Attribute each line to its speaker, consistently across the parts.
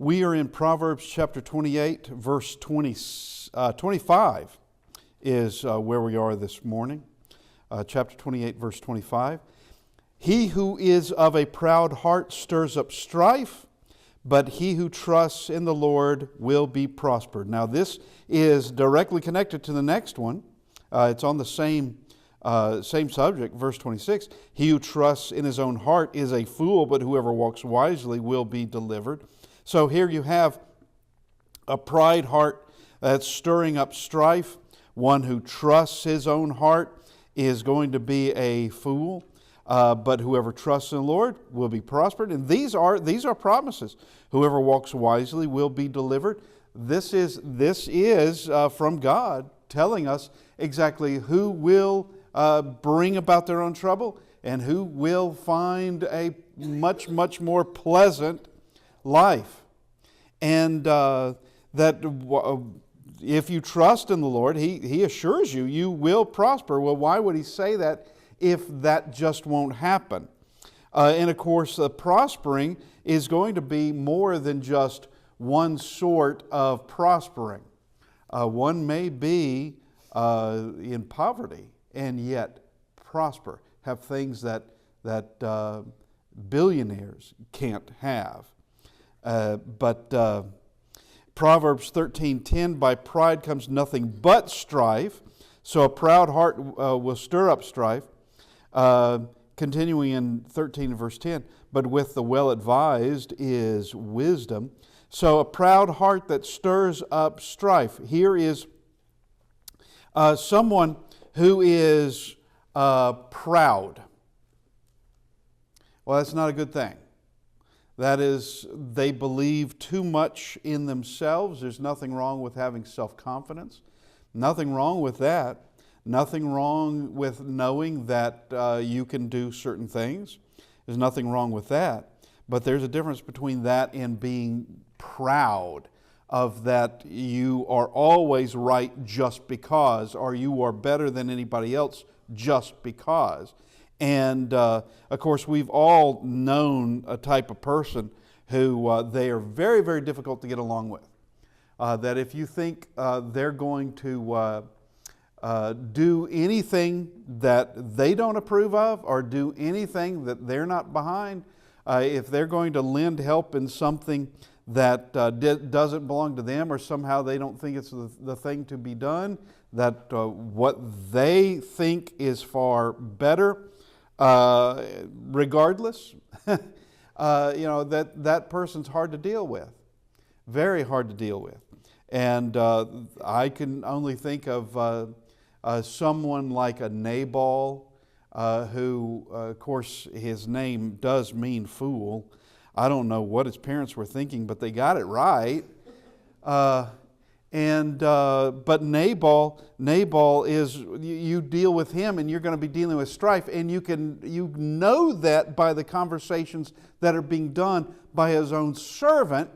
Speaker 1: We are in Proverbs chapter 28, verse 25 is where we are this morning. Chapter 28, verse 25. He who is of a proud heart stirs up strife, but he who trusts in the Lord will be prospered. Now this is directly connected to the next one. It's on the same subject, verse 26. He who trusts in his own heart is a fool, but whoever walks wisely will be delivered. So here you have a pride heart that's stirring up strife. One who trusts his own heart is going to be a fool, but whoever trusts in the Lord will be prospered. And these are promises. Whoever walks wisely will be delivered. This is from God telling us exactly who will bring about their own trouble and who will find a much, much more pleasant life. And that if you trust in the Lord, He assures you, you will prosper. Well, why would He say that if that just won't happen? And of course, prospering is going to be more than just one sort of prospering. One may be in poverty and yet prosper, have things that billionaires can't have. But Proverbs 13:10, by pride comes nothing but strife. So a proud heart will stir up strife. Continuing in 13 verse 10, but with the well-advised is wisdom. So a proud heart that stirs up strife. Here is someone who is proud. Well, that's not a good thing. That is, they believe too much in themselves. There's nothing wrong with having self-confidence. Nothing wrong with that. Nothing wrong with knowing that you can do certain things. There's nothing wrong with that. But there's a difference between that and being proud of that you are always right just because, or you are better than anybody else just because. And of course, we've all known a type of person who they are very, very difficult to get along with. That if you think they're going to do anything that they don't approve of or do anything that they're not behind, if they're going to lend help in something that doesn't belong to them or somehow they don't think it's the thing to be done, that what they think is far better, regardless, that person's hard to deal with, very hard to deal with. And I can only think of someone like a Nabal, who, of course, his name does mean fool. I don't know what his parents were thinking, but they got it right. But Nabal is, you deal with him and you're going to be dealing with strife, and you know that by the conversations that are being done by his own servant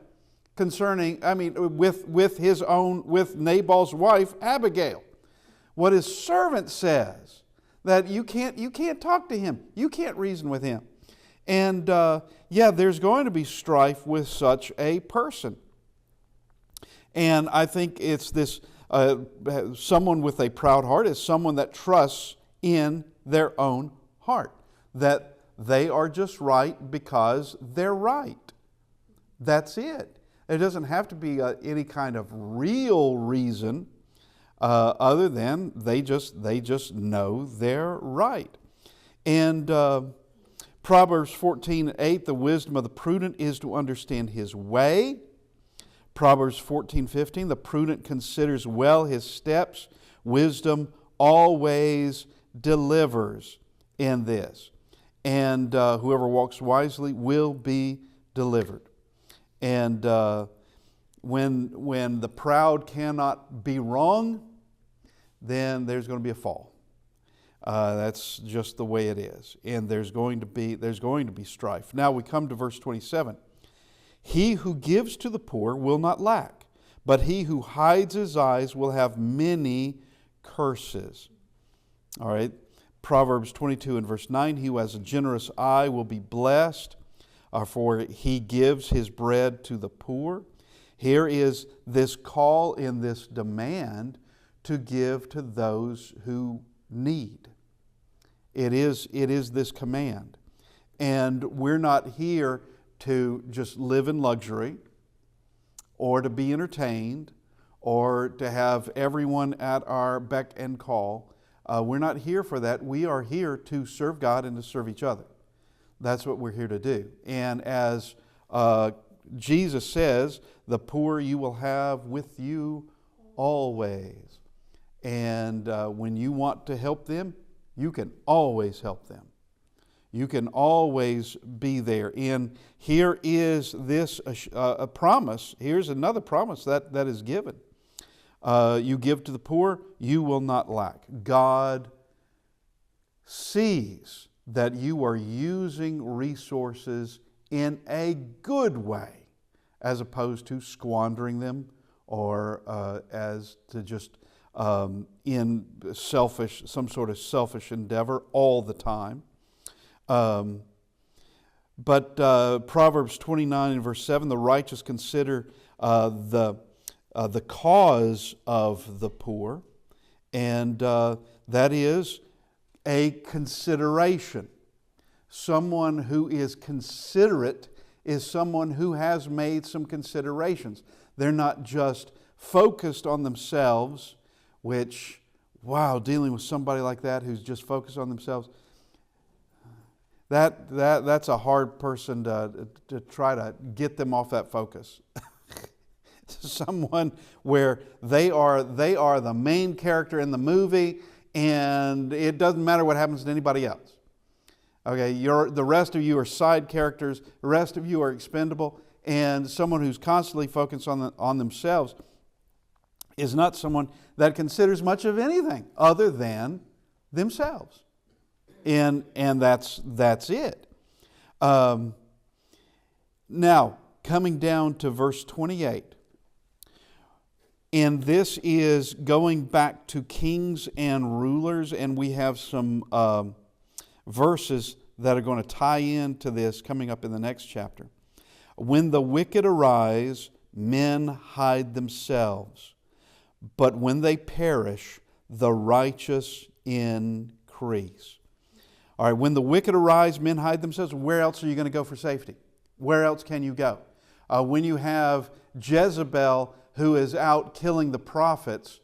Speaker 1: with Nabal's wife Abigail. What his servant says, that you can't talk to him, you can't reason with him. And there's going to be strife with such a person. And I think it's this, someone with a proud heart is someone that trusts in their own heart, that they are just right because they're right. That's it. It doesn't have to be any kind of real reason other than they just know they're right. And Proverbs 14:8, the wisdom of the prudent is to understand his way. Proverbs 14:15, the prudent considers well his steps. Wisdom always delivers in this. And whoever walks wisely will be delivered. And when the proud cannot be wrong, then there's going to be a fall. That's just the way it is. And there's going to be strife. Now we come to verse 27. He who gives to the poor will not lack, but he who hides his eyes will have many curses. All right. Proverbs 22 and verse 9, he who has a generous eye will be blessed. for he gives his bread to the poor. Here is this call in this demand to give to those who need. It is this command. And we're not here to just live in luxury or to be entertained or to have everyone at our beck and call. We're not here for that. We are here to serve God and to serve each other. That's what we're here to do. And as Jesus says, the poor you will have with you always. And when you want to help them, you can always help them. You can always be there. And here is this a promise. Here's another promise that is given. You give to the poor, you will not lack. God sees that you are using resources in a good way, as opposed to squandering them or as to just in some sort of selfish endeavor all the time. But Proverbs 29 and verse 7, the righteous consider the cause of the poor, and that is a consideration. Someone who is considerate is someone who has made some considerations. They're not just focused on themselves, which, wow, dealing with somebody like that who's just focused on themselves, that's a hard person to try to get them off that focus. Someone where they are the main character in the movie, and it doesn't matter what happens to anybody else. Okay, the rest of you are side characters. The rest of you are expendable, and someone who's constantly focused on themselves is not someone that considers much of anything other than themselves, and that's it. Now, coming down to verse 28. And this is going back to kings and rulers, and we have some verses that are going to tie into this coming up in the next chapter. When the wicked arise, men hide themselves, but when they perish, the righteous increase. All right, when the wicked arise, men hide themselves. Where else are you going to go for safety? Where else can you go? When you have Jezebel who is out killing the prophets,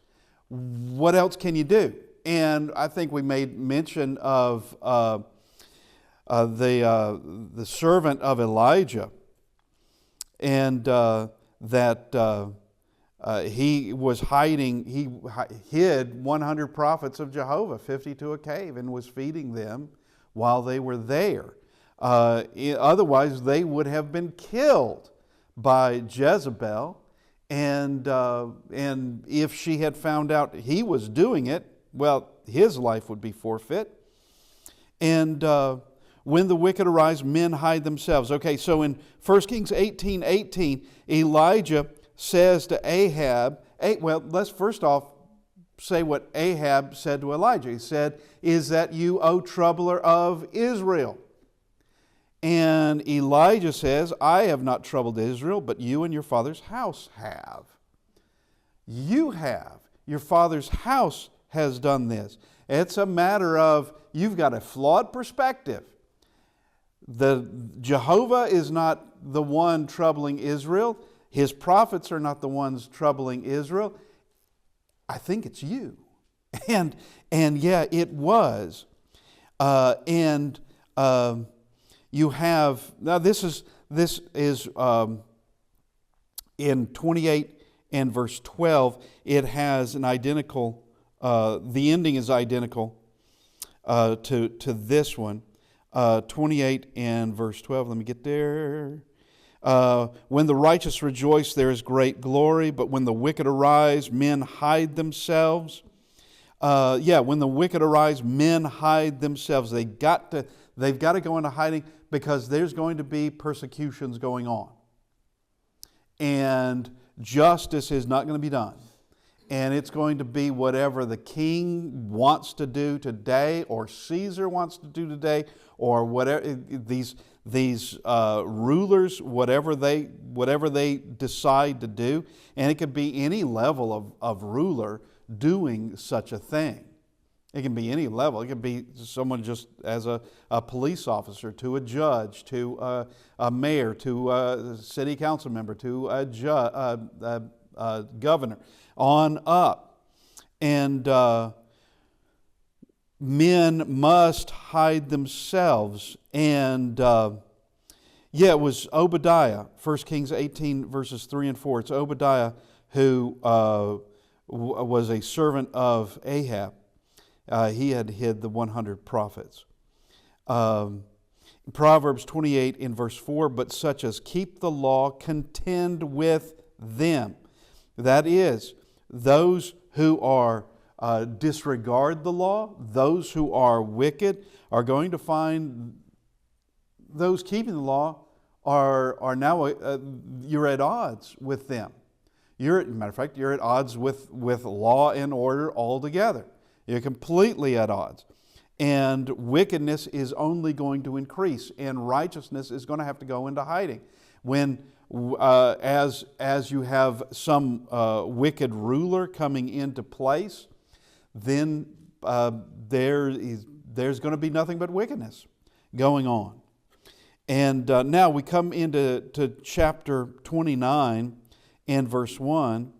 Speaker 1: what else can you do? And I think we made mention of the servant of Elijah, and that he was hiding. He hid 100 prophets of Jehovah, 50 to a cave, and was feeding them while they were there. Otherwise, they would have been killed by Jezebel. And if she had found out he was doing it, well, his life would be forfeit. And when the wicked arise, men hide themselves. Okay, so in 1 Kings 18:18, Elijah says to Ahab, well, let's first off say what Ahab said to Elijah. He said, "Is that you, O troubler of Israel?" And Elijah says, "I have not troubled Israel, but you and your father's house have." You have. Your father's house has done this. It's a matter of you've got a flawed perspective. Jehovah is not the one troubling Israel. His prophets are not the ones troubling Israel. I think it's you. And yeah, it was. You have, now this is in 28 and verse 12, it has an identical, the ending is identical to this one. 28 and verse 12, let me get there. When the righteous rejoice, there is great glory, but when the wicked arise, men hide themselves. When the wicked arise, men hide themselves. They've got to go into hiding because there's going to be persecutions going on. And justice is not going to be done. and it's going to be whatever the king wants to do today, or Caesar wants to do today, or whatever these rulers, whatever they decide to do. And it could be any level of ruler doing such a thing. It can be any level. It can be someone just as a police officer, to a judge, to a mayor, to a city council member, to a governor, on up. And men must hide themselves. And it was Obadiah, 1 Kings 18 verses 3 and 4. It's Obadiah who was a servant of Ahab. He had hid the 100 prophets. Proverbs 28 in verse 4, but such as keep the law contend with them. That is, those who are disregard the law, those who are wicked, are going to find those keeping the law are now, you're at odds with them. Matter of fact, you're at odds with law and order altogether. You're completely at odds. And wickedness is only going to increase, and righteousness is going to have to go into hiding. When, as you have some wicked ruler coming into place, then there's going to be nothing but wickedness going on. And now we come into chapter 29 and verse 1.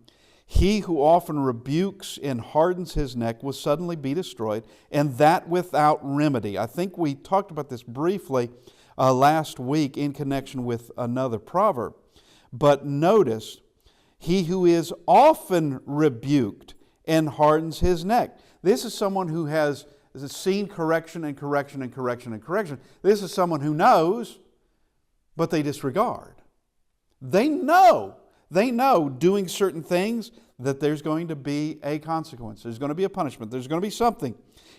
Speaker 1: He who often rebukes and hardens his neck will suddenly be destroyed, and that without remedy. I think we talked about this briefly last week in connection with another proverb. But notice, he who is often rebuked and hardens his neck. This is someone who has seen correction and correction and correction and correction. This is someone who knows, but they disregard. They know doing certain things that there's going to be a consequence. There's going to be a punishment. There's going to be something.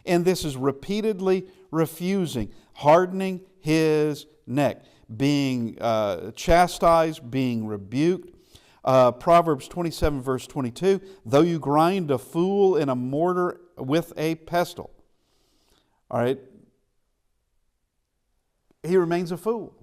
Speaker 1: And this is repeatedly refusing, hardening his neck, being chastised, being rebuked. Proverbs 27 verse 22, though you grind a fool in a mortar with a pestle. All right. He remains a fool.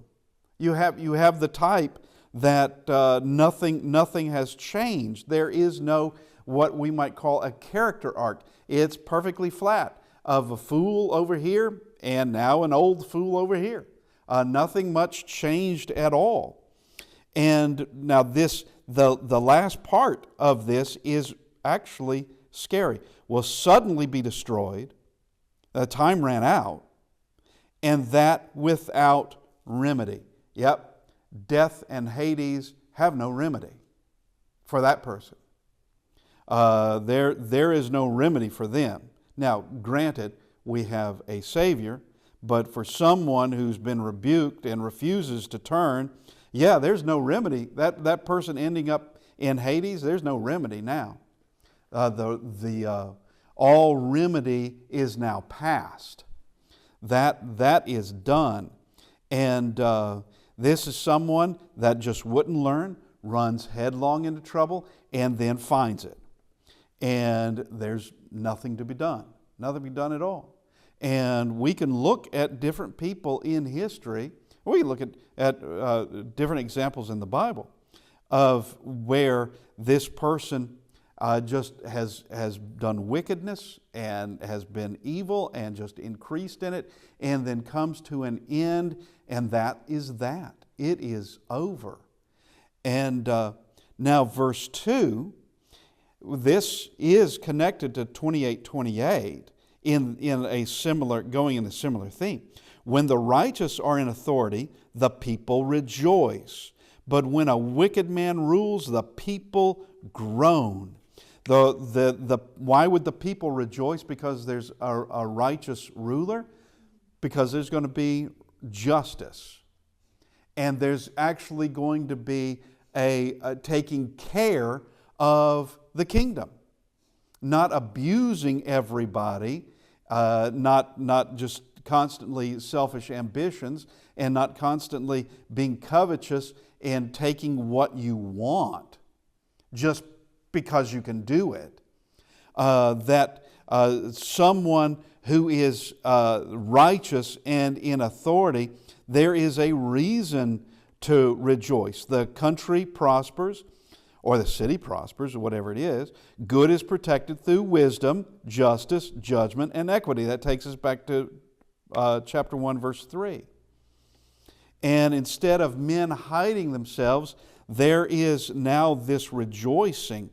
Speaker 1: You have the type that nothing has changed. There is no what we might call a character arc. It's perfectly flat, of a fool over here and now an old fool over here. Nothing much changed at all. And now the last part of this is actually scary. Will suddenly be destroyed. The time ran out, and that without remedy. Yep. Death and Hades have no remedy for that person. There is no remedy for them. Now, granted, we have a Savior, but for someone who's been rebuked and refuses to turn, there's no remedy. That person ending up in Hades, there's no remedy now. All remedy is now past. That is done. And this is someone that just wouldn't learn, runs headlong into trouble, and then finds it. And there's nothing to be done. Nothing to be done at all. And we can look at different people in history. We can look at different examples in the Bible of where this person just has done wickedness and has been evil and just increased in it, and then comes to an end, and that is that. It is over. And now verse 2, this is connected to 28:28 in a similar theme. When the righteous are in authority, the people rejoice. But when a wicked man rules, the people groan. Why would the people rejoice? Because there's a righteous ruler? Because there's going to be justice. And there's actually going to be a taking care of the kingdom. Not abusing everybody, not just constantly selfish ambitions, and not constantly being covetous and taking what you want. Just because you can do it. Someone who is righteous and in authority, there is a reason to rejoice. The country prospers, or the city prospers, or whatever it is. Good is protected through wisdom, justice, judgment, and equity. That takes us back to chapter 1, verse 3. And instead of men hiding themselves, there is now this rejoicing.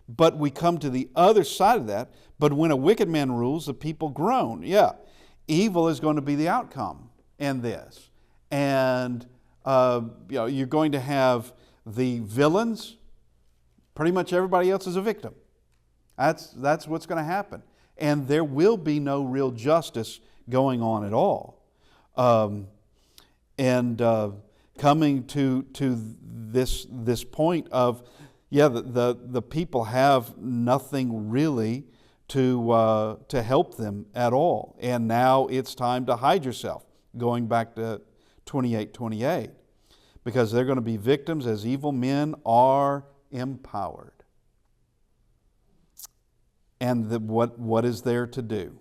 Speaker 1: But we come to the other side of that. But when a wicked man rules, the people groan. Yeah, evil is going to be the outcome in this. And you're going to have the villains. Pretty much everybody else is a victim. That's what's going to happen. And there will be no real justice going on at all. Coming to this point of, the people have nothing really to help them at all. And now it's time to hide yourself, going back to 28:28, because they're going to be victims as evil men are empowered. And what is there to do?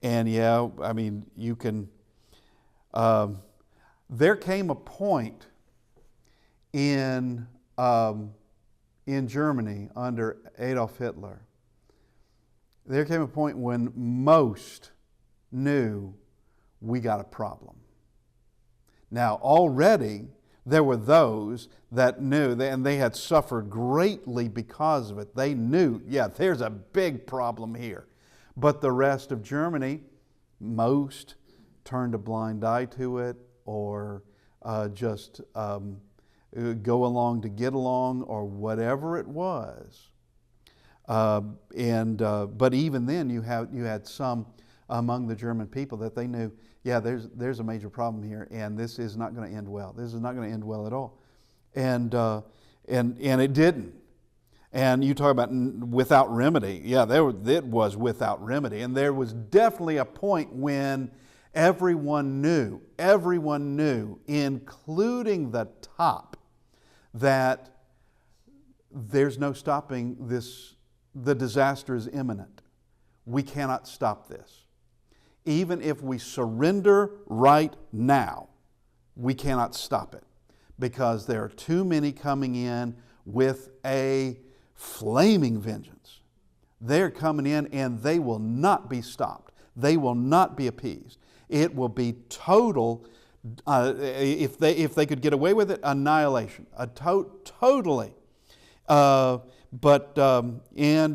Speaker 1: And you can. There came a point in Germany under Adolf Hitler. There came a point when most knew we got a problem. Now already there were those that knew, and they had suffered greatly because of it. They knew, there's a big problem here. But the rest of Germany, most turned a blind eye to it, or just go along to get along, or whatever it was. But even then, you had some among the German people that they knew, there's a major problem here, and this is not going to end well. This is not going to end well at all, and it didn't. And you talk about without remedy. It was without remedy, and there was definitely a point when everyone knew, including the top, that there's no stopping this. The disaster is imminent. We cannot stop this. Even if we surrender right now, we cannot stop it, because there are too many coming in with a flaming vengeance. They're coming in and they will not be stopped. They will not be appeased. It will be total, if they could get away with it, annihilation. Totally. And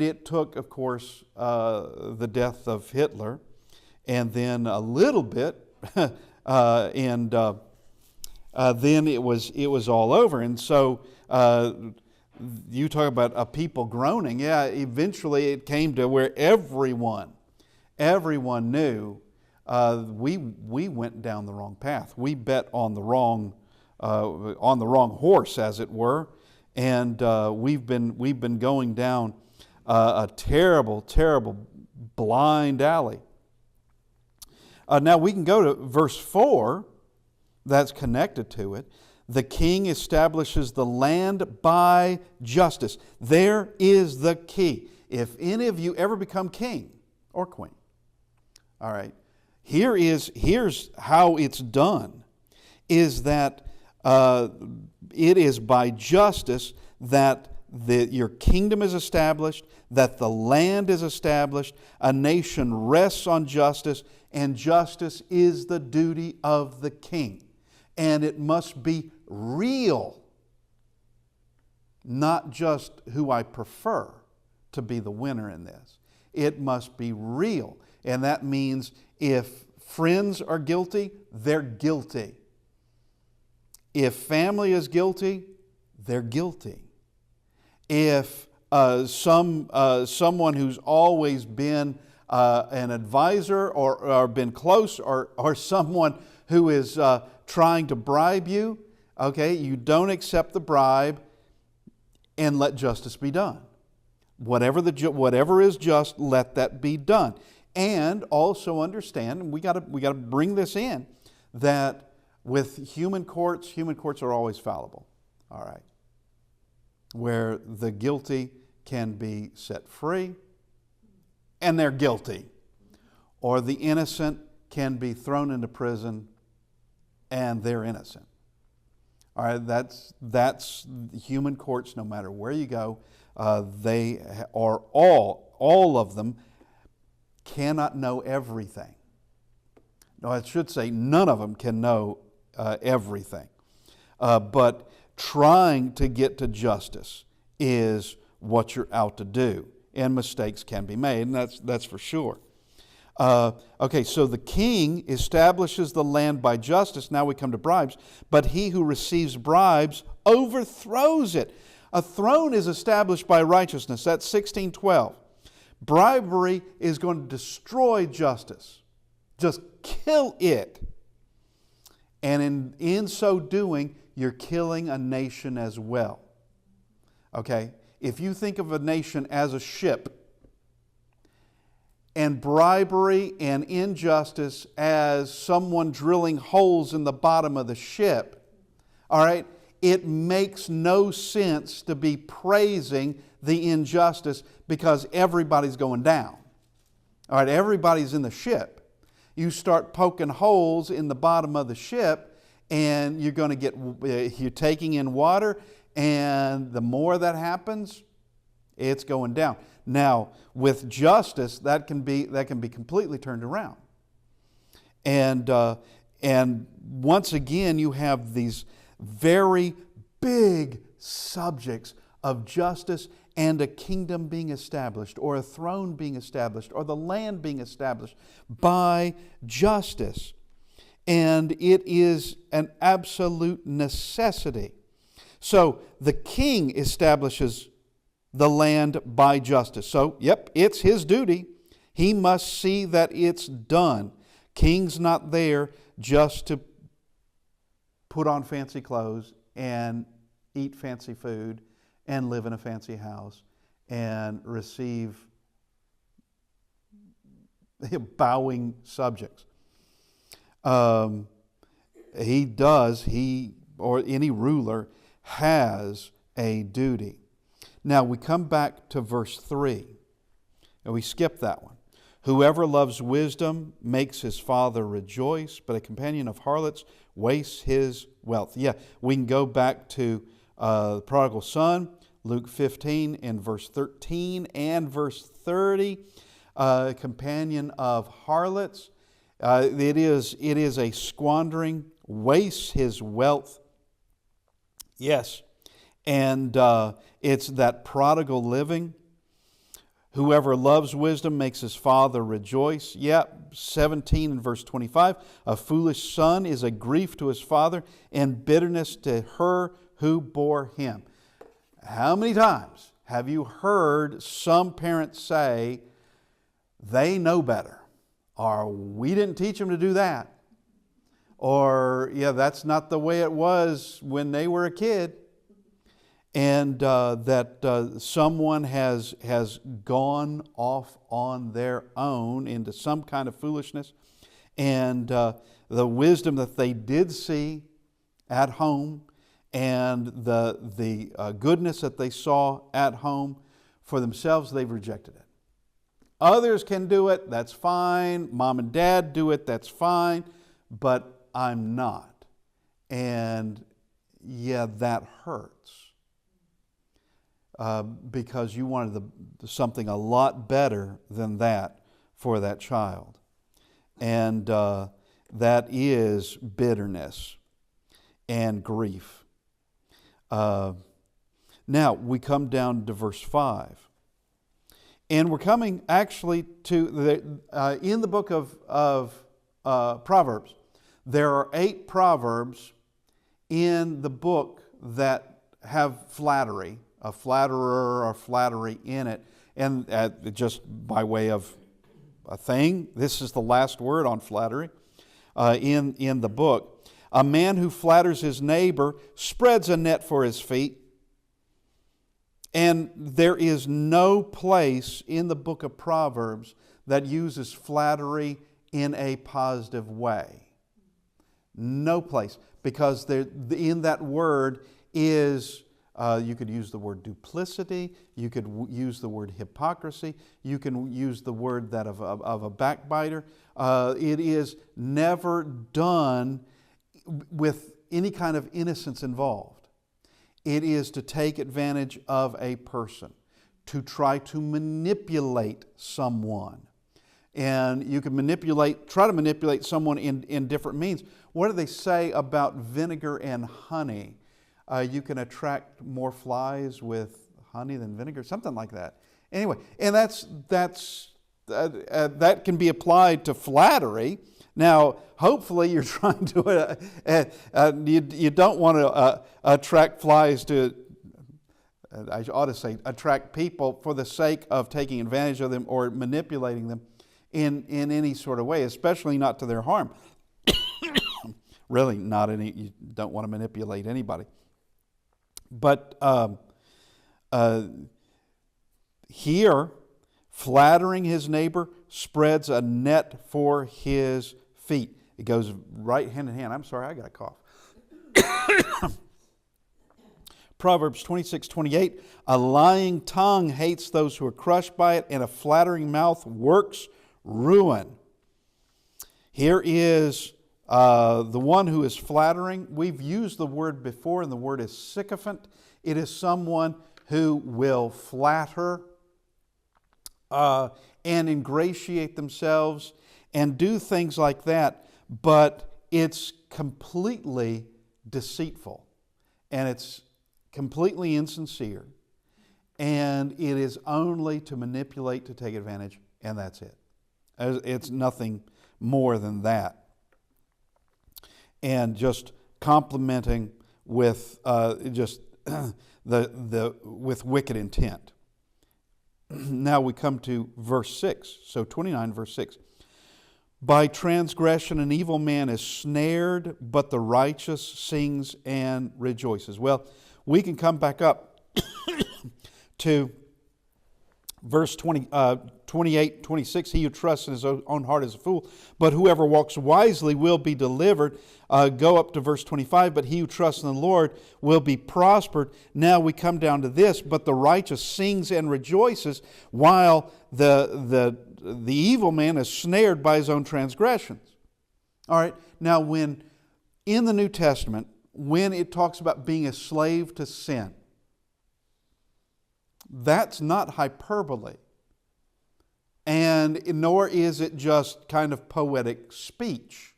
Speaker 1: it took, of course, the death of Hitler, and then a little bit, then it was all over. And so you talk about a people groaning. Eventually it came to where everyone knew we went down the wrong path. We bet on the wrong horse, as it were. And we've been going down a terrible, terrible blind alley. Now we can go to verse 4, that's connected to it. The king establishes the land by justice. There is the key. If any of you ever become king or queen, all right, here's how it's done, is that it is by justice that your kingdom is established, that the land is established, a nation rests on justice, and justice is the duty of the king. And it must be real, not just who I prefer to be the winner in this. It must be real. And that means if friends are guilty, they're guilty. If family is guilty, they're guilty. If someone who's always been an advisor or been close, or someone who is trying to bribe you, okay, you don't accept the bribe and let justice be done. Whatever is just, let that be done. And also understand, and we got to bring this in, that with human courts are always fallible. All right. Where the guilty can be set free and they're guilty. Or the innocent can be thrown into prison and they're innocent. All right, that's human courts. No matter where you go, they are all of them cannot know everything. No, I should say none of them can know everything. But trying to get to justice is what you're out to do, and mistakes can be made, and that's for sure. Okay, so the king establishes the land by justice. Now we come to bribes. But he who receives bribes overthrows it. A throne is established by righteousness. That's 16:12. Bribery is going to destroy justice. Just kill it. And in so doing, you're killing a nation as well. Okay? If you think of a nation as a ship, and bribery and injustice as someone drilling holes in the bottom of the ship, all right, it makes no sense to be praising the injustice because everybody's going down. All right, everybody's in the ship. You start poking holes in the bottom of the ship and you're going to you're taking in water, and the more that happens, it's going down. Now, with justice, that can be completely turned around. And once again, you have these very big subjects of justice and a kingdom being established, or a throne being established, or the land being established by justice. And it is an absolute necessity. So the king establishes the land by justice. So, it's his duty. He must see that it's done. King's not there just to put on fancy clothes and eat fancy food and live in a fancy house and receive bowing subjects. He or any ruler has a duty. Now we come back to verse 3, and we skip that one. Whoever loves wisdom makes his father rejoice, but a companion of harlots wastes his wealth. Yeah, we can go back to the prodigal son, Luke 15 and verse 13 and verse 30. Companion of harlots. It is a squandering, wastes his wealth. Yes. And it's that prodigal living. Whoever loves wisdom makes his father rejoice. 17 and verse 25. A foolish son is a grief to his father, and bitterness to her who bore him. How many times have you heard some parents say, they know better, or we didn't teach them to do that, or that's not the way it was when they were a kid? And that someone has gone off on their own into some kind of foolishness, and the wisdom that they did see at home, and the goodness that they saw at home for themselves, they've rejected it. Others can do it, that's fine. Mom and dad do it, that's fine. But I'm not. And that hurts. Because you wanted something a lot better than that for that child. And that is bitterness and grief. Now, we come down to verse 5. And we're coming actually to, in the book of Proverbs, there are 8 proverbs in the book that have flattery, a flatterer or flattery in it. And just by way of a thing, this is the last word on flattery in the book. A man who flatters his neighbor spreads a net for his feet. And there is no place in the book of Proverbs that uses flattery in a positive way. No place. Because in that word is You could use the word duplicity. You could use the word hypocrisy. You can use the word that of a backbiter. It is never done with any kind of innocence involved. It is to take advantage of a person, to try to manipulate someone. And you can try to manipulate someone in different means. What do they say about vinegar and honey? You can attract more flies with honey than vinegar, something like that. Anyway, and that can be applied to flattery. Now, hopefully, you're trying to. You don't want to attract flies to. I ought to say attract people for the sake of taking advantage of them or manipulating them in any sort of way, especially not to their harm. Really, not any. You don't want to manipulate anybody. But here, flattering his neighbor spreads a net for his feet. It goes right hand in hand. I'm sorry, I got a cough. Proverbs 26:28, a lying tongue hates those who are crushed by it, and a flattering mouth works ruin. Here is the one who is flattering. We've used the word before, and the word is sycophant. It is someone who will flatter and ingratiate themselves and do things like that, but it's completely deceitful, and it's completely insincere, and it is only to manipulate, to take advantage, and that's it. It's nothing more than that. And just complimenting with with wicked intent. Now we come to verse 6. So 29, verse 6. By transgression an evil man is snared, but the righteous sings and rejoices. Well, we can come back up to verse 28, 26. He who trusts in his own heart is a fool, but whoever walks wisely will be delivered. Go up to verse 25. But he who trusts in the Lord will be prospered. Now we come down to this. But the righteous sings and rejoices, while the evil man is snared by his own transgressions. All right. Now, when in the New Testament, when it talks about being a slave to sin, that's not hyperbole. And nor is it just kind of poetic speech.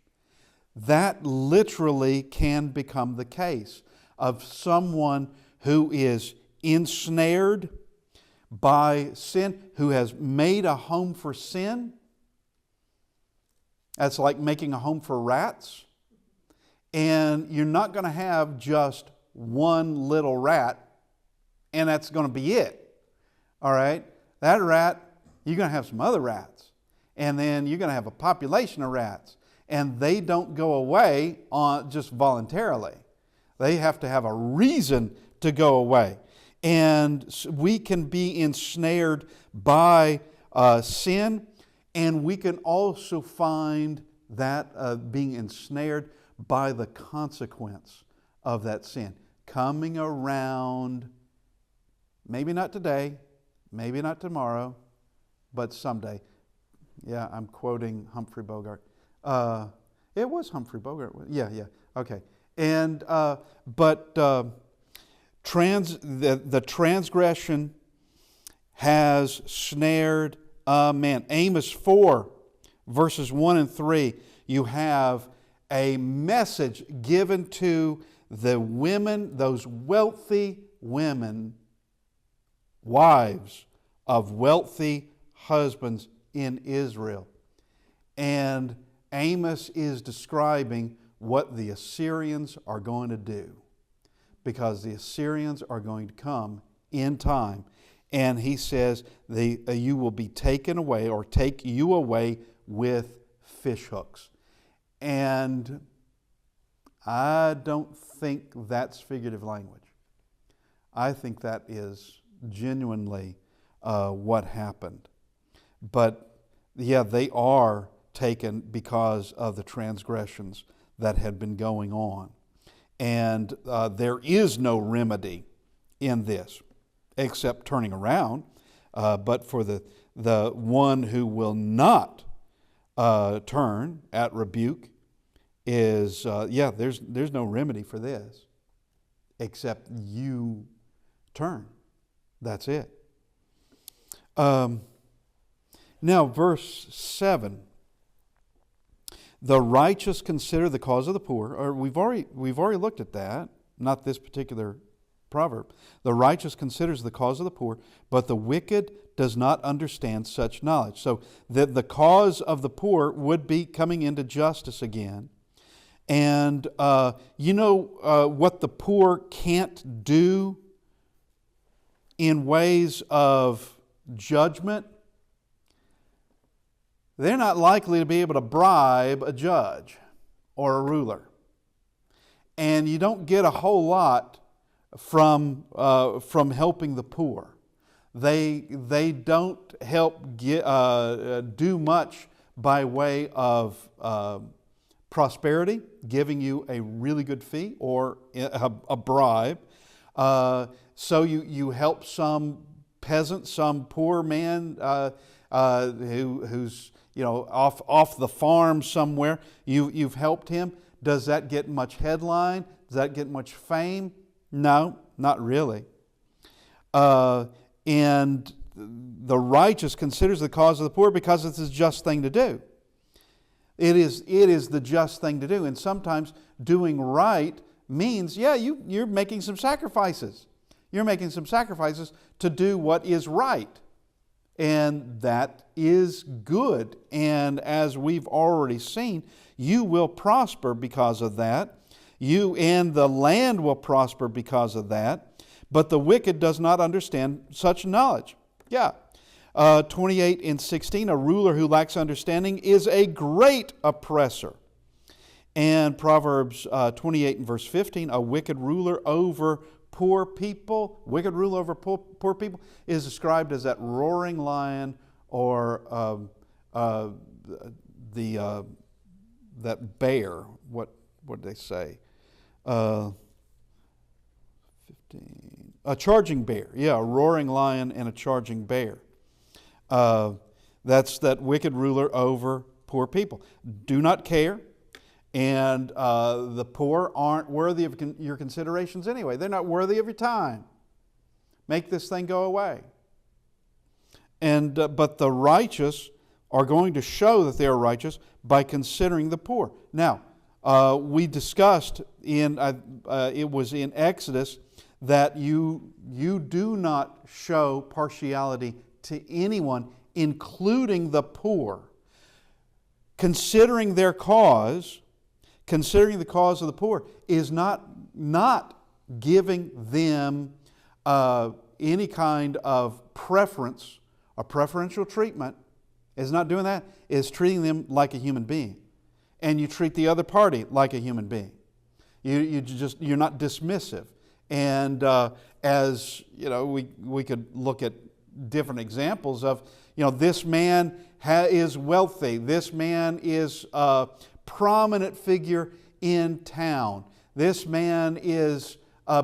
Speaker 1: That literally can become the case of someone who is ensnared by sin, who has made a home for sin. That's like making a home for rats. And you're not going to have just one little rat, and that's going to be it. All right? That rat, you're going to have some other rats. And then you're going to have a population of rats. And they don't go away just voluntarily. They have to have a reason to go away. And we can be ensnared by sin, and we can also find that being ensnared by the consequence of that sin. Coming around, maybe not today, maybe not tomorrow, but someday. Yeah, I'm quoting Humphrey Bogart. It was Humphrey Bogart. Yeah, okay. And the transgression has snared a man. Amos 4, verses 1 and 3, you have a message given to the women, those wealthy women, wives of wealthy husbands in Israel. And Amos is describing what the Assyrians are going to do, because the Assyrians are going to come in time. And he says, you will be taken away, or take you away with fish hooks. And I don't think that's figurative language. I think that is genuinely what happened. But yeah, they are taken because of the transgressions that had been going on. And there is no remedy in this, except turning around. But for the one who will not turn at rebuke is, there's no remedy for this, except you turn. That's it. Now, verse 7. The righteous consider the cause of the poor. Or we've already looked at that. Not this particular proverb. The righteous considers the cause of the poor, but the wicked does not understand such knowledge. So the cause of the poor would be coming into justice again. And what the poor can't do in ways of judgment? They're not likely to be able to bribe a judge or a ruler. And you don't get a whole lot from helping the poor. They don't help do much by way of prosperity, giving you a really good fee or a bribe. So you help some peasant, some poor man who's off the farm somewhere. You've helped him. Does that get much headline? Does that get much fame? No, not really. And the righteous considers the cause of the poor because it's a just thing to do. It is the just thing to do. And sometimes doing right means, you're making some sacrifices. You're making some sacrifices to do what is right. And that is good. And as we've already seen, you will prosper because of that. You and the land will prosper because of that. But the wicked does not understand such knowledge. 28 and 16, a ruler who lacks understanding is a great oppressor. And Proverbs 28 and verse 15, a wicked ruler over poor people, poor people is described as that roaring lion or that bear. What did they say? 15. A charging bear. A roaring lion and a charging bear. That's that wicked ruler over poor people. Do not care. And the poor aren't worthy of your considerations anyway. They're not worthy of your time. Make this thing go away. And but the righteous are going to show that they are righteous by considering the poor. Now, we discussed it was in Exodus that you do not show partiality to anyone, including the poor. Considering the cause of the poor is not giving them any kind of preference or preferential treatment. Is not doing that. Is treating them like a human being, and you treat the other party like a human being. You're not dismissive. And as you know, we could look at different examples of this man is wealthy. This man is prominent figure in town. This man is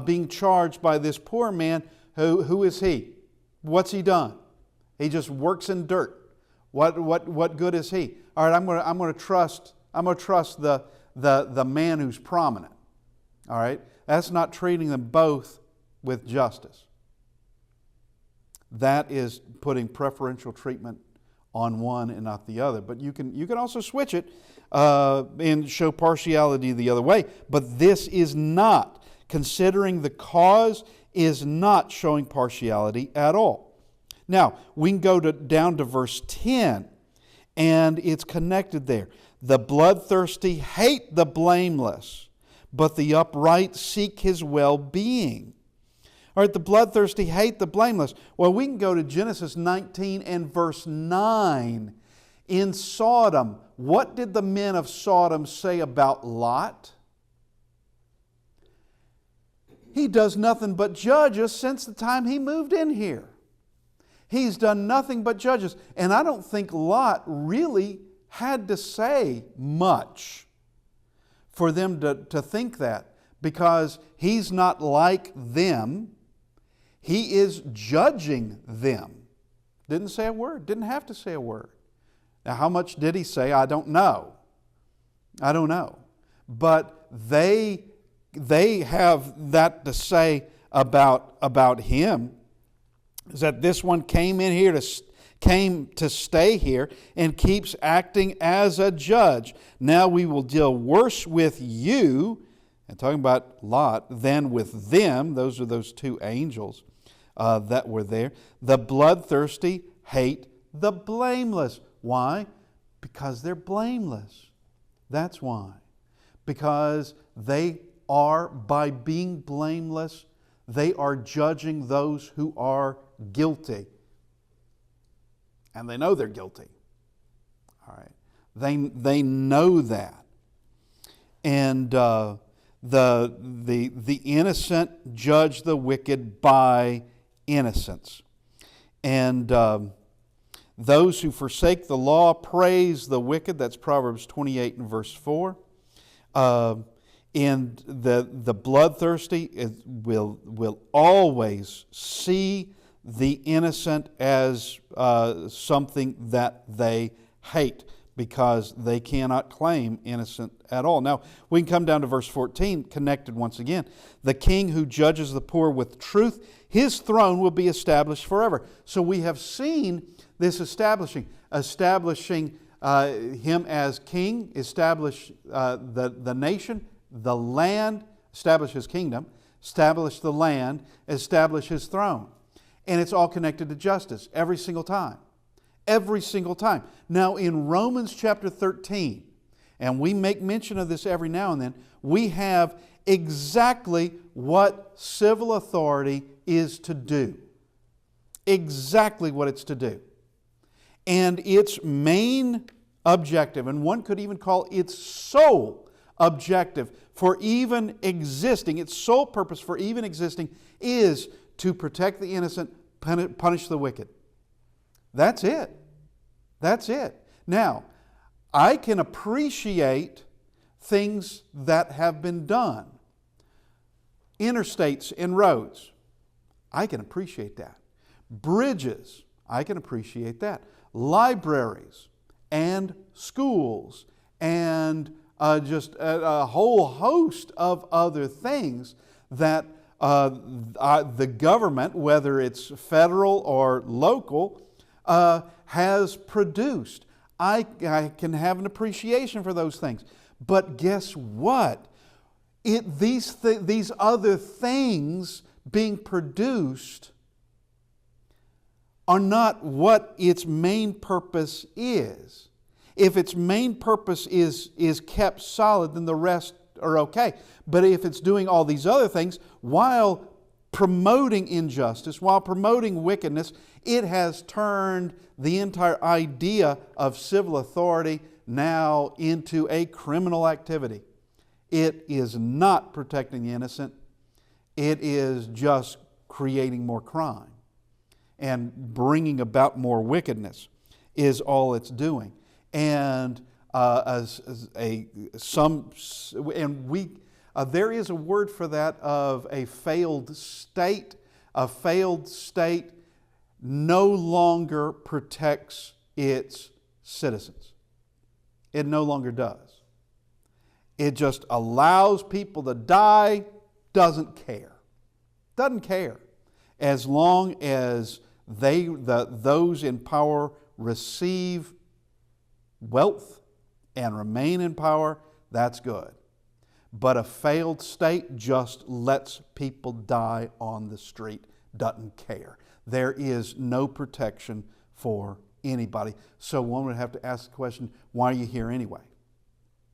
Speaker 1: being charged by this poor man. Who is he? What's he done? He just works in dirt. What good is he? All right, I'm going to trust the man who's prominent. All right, that's not treating them both with justice. That is putting preferential treatment on one and not the other. But you can also switch it and show partiality the other way. But this is not. Considering the cause is not showing partiality at all. Now, we can go down to verse 10, and it's connected there. The bloodthirsty hate the blameless, but the upright seek his well-being. All right, the bloodthirsty hate the blameless. Well, we can go to Genesis 19 and verse 9. In Sodom, what did the men of Sodom say about Lot? He does nothing but judge us since the time he moved in here. He's done nothing but judge us. And I don't think Lot really had to say much for them to think that, because he's not like them. He is judging them. Didn't say a word. Didn't have to say a word. Now, how much did he say? I don't know. I don't know. But they have that to say about him, is that this one came to stay here and keeps acting as a judge. Now we will deal worse with you, and talking about Lot, than with them. Those are those two angels that were there. The bloodthirsty hate the blameless. Why? Because they're blameless. That's why. Because they are, by being blameless, they are judging those who are guilty. And they know they're guilty. All right. They know that. And the innocent judge the wicked by innocence. And those who forsake the law praise the wicked. That's Proverbs 28 and verse 4. And the bloodthirsty will always see the innocent as something that they hate, because they cannot claim innocent at all. Now, we can come down to verse 14, connected once again. The king who judges the poor with truth, his throne will be established forever. So we have seen this establishing him as king, establish the nation, the land, establish his kingdom, establish the land, establish his throne. And it's all connected to justice every single time. Every single time. Now in Romans chapter 13, and we make mention of this every now and then, we have exactly what civil authority is to do. Exactly what it's to do. And its main objective, and one could even call its sole objective for even existing, its sole purpose for even existing, is to protect the innocent, punish the wicked. That's it. That's it. Now, I can appreciate things that have been done. Interstates and roads, I can appreciate that. Bridges, I can appreciate that. Libraries and schools and just a whole host of other things that the government, whether it's federal or local, has produced. I can have an appreciation for those things. But guess what? These other things being produced are not what its main purpose is. If its main purpose is kept solid, then the rest are okay. But if it's doing all these other things while promoting injustice, while promoting wickedness, it has turned the entire idea of civil authority now into a criminal activity. It is not protecting the innocent. It is just creating more crime and bringing about more wickedness is all it's doing. And there is a word for that, of a failed state. A failed state no longer protects its citizens. It no longer does. It just allows people to die, doesn't care. Doesn't care. As long as those in power receive wealth and remain in power, that's good. But a failed state just lets people die on the street, doesn't care. There is no protection for anybody. So one would have to ask the question, why are you here anyway?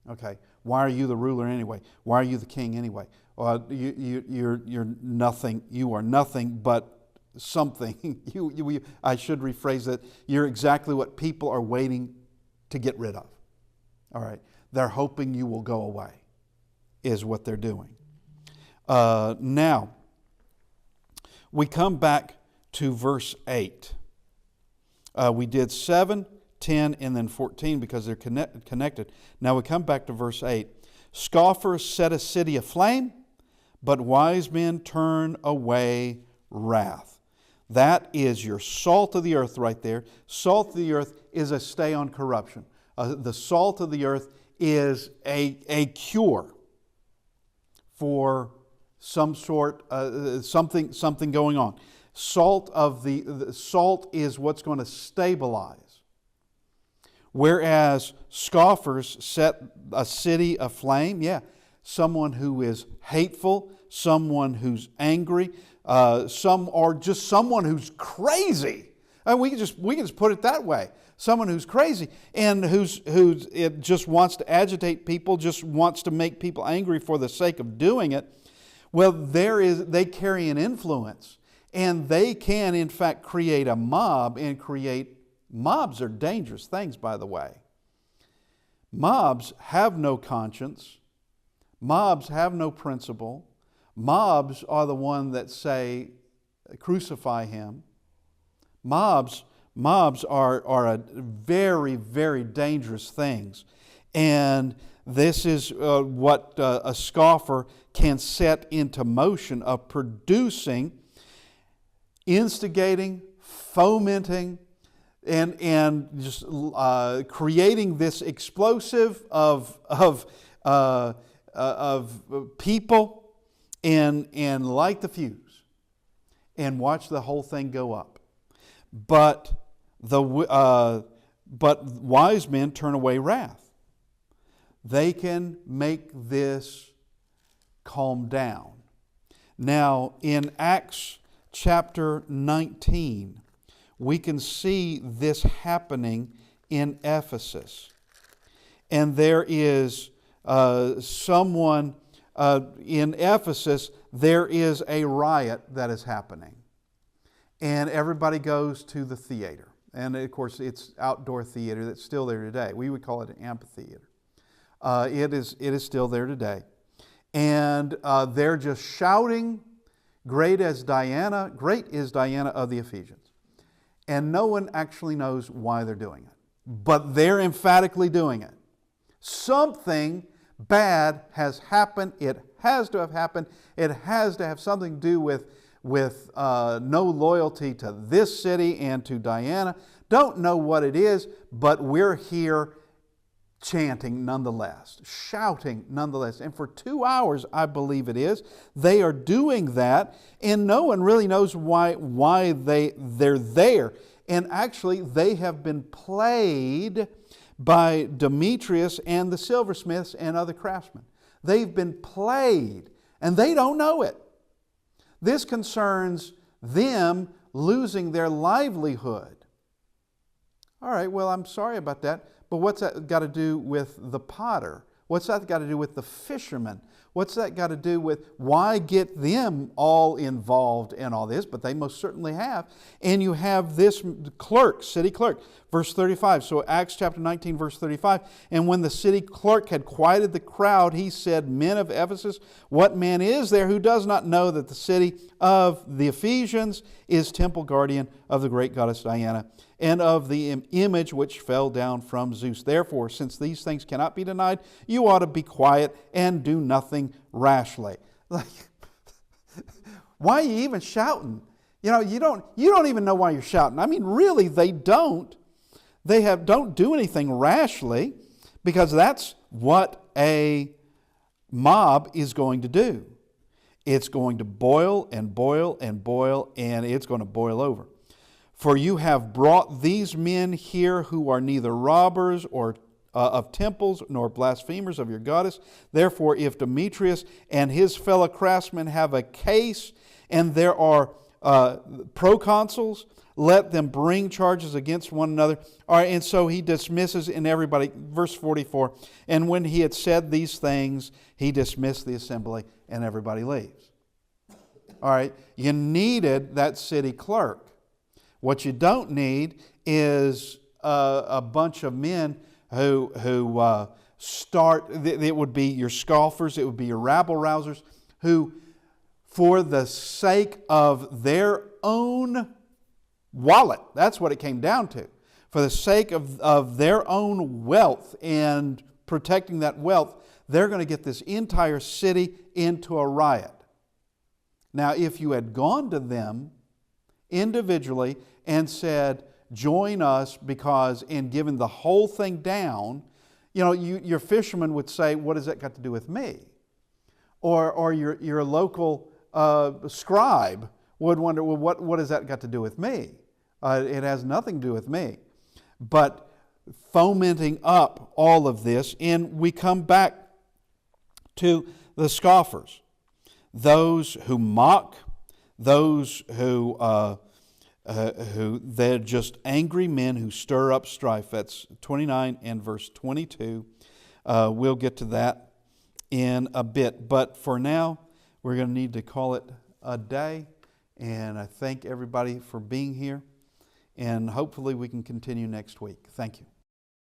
Speaker 1: Okay, why are you the ruler anyway? Why are you the king anyway? You're nothing. You are nothing but something. I should rephrase that. You're exactly what people are waiting to get rid of. All right, they're hoping you will go away, is what they're doing. Now, we come back to verse 8. We did 7, 10, and then 14 because they're connected. Now we come back to verse 8. Scoffers set a city aflame, but wise men turn away wrath. That is your salt of the earth right there. Salt of the earth is a stay on corruption. The salt of the earth is a cure for some sort, something going on. Salt is what's going to stabilize. Whereas scoffers set a city aflame, someone who is hateful, someone who's angry, someone who's crazy. We can just put it that way. Someone who's crazy and who's it just wants to agitate people, just wants to make people angry for the sake of doing it. Well, they carry an influence, and they can in fact create a mob and create. Mobs are dangerous things, by the way. Mobs have no conscience. Mobs have no principle. Mobs are the one that say, crucify him. Mobs are a very, very dangerous things. And this is what a scoffer can set into motion of producing, instigating, fomenting, and just creating this explosive of people and light the fuse and watch the whole thing go up. But wise men turn away wrath. They can make this calm down. Now in Acts chapter 19, we can see this happening in Ephesus. And there is someone in Ephesus, there is a riot that is happening. And everybody goes to the theater. And of course, it's outdoor theater that's still there today. We would call it an amphitheater. It is still there today. And they're just shouting, great is Diana of the Ephesians. And no one actually knows why they're doing it. But they're emphatically doing it. Something bad has happened. It has to have happened. It has to have something to do with no loyalty to this city and to Diana. Don't know what it is, but we're here chanting nonetheless, shouting nonetheless. And for 2 hours, I believe it is, they are doing that, and no one really knows why they're there. And actually, they have been played by Demetrius and the silversmiths and other craftsmen. They've been played, and they don't know it. This concerns them losing their livelihood. All right, well, I'm sorry about that. But what's that got to do with the potter? What's that got to do with the fishermen? What's that got to do with why get them all involved in all this? But they most certainly have. And you have this clerk, city clerk, verse 35. So Acts chapter 19, verse 35. And when the city clerk had quieted the crowd, he said, Men of Ephesus, what man is there who does not know that the city of the Ephesians is temple guardian of the great goddess Diana, and of the image which fell down from Zeus? Therefore, since these things cannot be denied, you ought to be quiet and do nothing rashly. Like, why are you even shouting? You don't even know why you're shouting. I mean, really, they don't. Don't do anything rashly, because that's what a mob is going to do. It's going to boil and boil and boil, and it's going to boil over. For you have brought these men here who are neither robbers or of temples nor blasphemers of your goddess. Therefore, if Demetrius and his fellow craftsmen have a case, and there are proconsuls, let them bring charges against one another. All right, and so he dismisses, and everybody, verse 44, and when he had said these things, he dismissed the assembly, and everybody leaves. All right, you needed that city clerk. What you don't need is a bunch of men who start, it would be your scoffers, it would be your rabble-rousers, who, for the sake of their own wallet, that's what it came down to, for the sake of their own wealth and protecting that wealth, they're going to get this entire city into a riot. Now, if you had gone to them individually and said, join us because, and given the whole thing down, your fisherman would say, what has that got to do with me? Or your local scribe would wonder, well, what has that got to do with me? It has nothing to do with me. But fomenting up all of this, and we come back to the scoffers, those who mock, those who they're just angry men who stir up strife. That's 29 and verse 22. We'll get to that in a bit. But for now, we're going to need to call it a day. And I thank everybody for being here. And hopefully we can continue next week. Thank you.